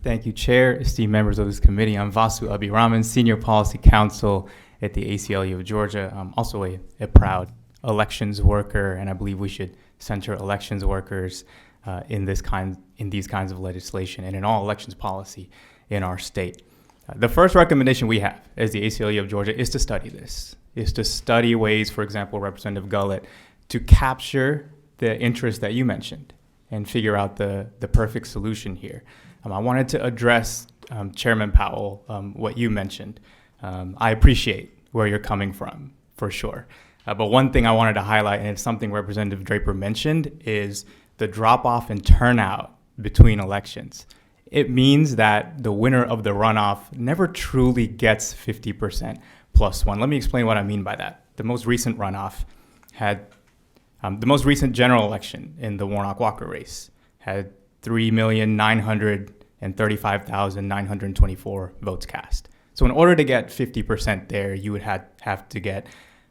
Thank you, Chair, esteemed members of this committee. I'm Vasu Abhiraman, Senior Policy Counsel at the ACLU of Georgia. I'm also a proud elections worker, and I believe we should center elections workers in these kinds of legislation and in all elections policy in our state. The first recommendation we have as the ACLU of Georgia is to study this, is to study ways, for example, Representative Gullett, to capture the interest that you mentioned and figure out the perfect solution here. I wanted to address, Chairman Powell, what you mentioned. I appreciate where you're coming from, for sure. But one thing I wanted to highlight, and it's something Representative Draper mentioned, is the drop-off in turnout between elections. It means that the winner of the runoff never truly gets 50% plus one. Let me explain what I mean by that. The most recent runoff had, the most recent general election in the Warnock-Walker race had 3,935,924 votes cast. So in order to get 50% there, you would have to get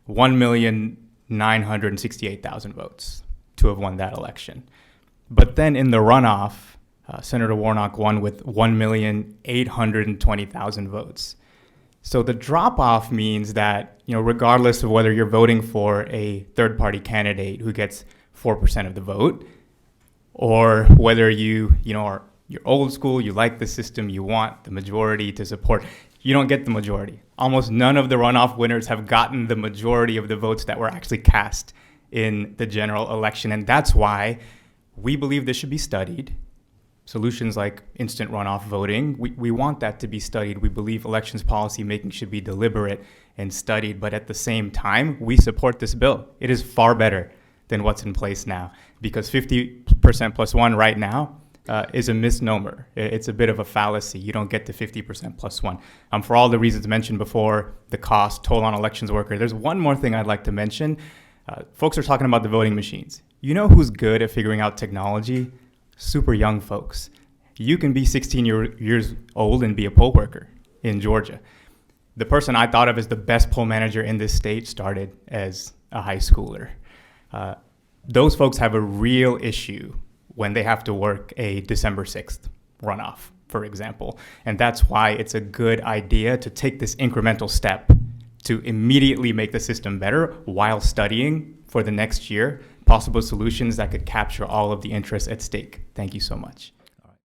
1,968,000 votes to have won that election. But then in the runoff, Senator Warnock won with 1,820,000 votes. So the drop-off means that, regardless of whether you're voting for a third-party candidate who gets 4% of the vote, or whether you're old school, you like the system, you want the majority to support, you don't get the majority. Almost none of the runoff winners have gotten the majority of the votes that were actually cast in the general election. And that's why we believe this should be studied. Solutions like instant runoff voting, we want that to be studied. We believe elections policy making should be deliberate and studied. But at the same time, we support this bill. It is far better than what's in place now, because 50% plus one right now is a misnomer. It's a bit of a fallacy. You don't get to 50% plus one. For all the reasons mentioned before, the cost, toll on elections workers, there's one more thing I'd like to mention. Folks are talking about the voting machines. You know who's good at figuring out technology? Super young folks. You can be 16 years old and be a poll worker in Georgia. The person I thought of as the best poll manager in this state started as a high schooler. Those folks have a real issue when they have to work a December 6th runoff, for example. And that's why it's a good idea to take this incremental step to immediately make the system better while studying for the next year possible solutions that could capture all of the interests at stake. Thank you so much.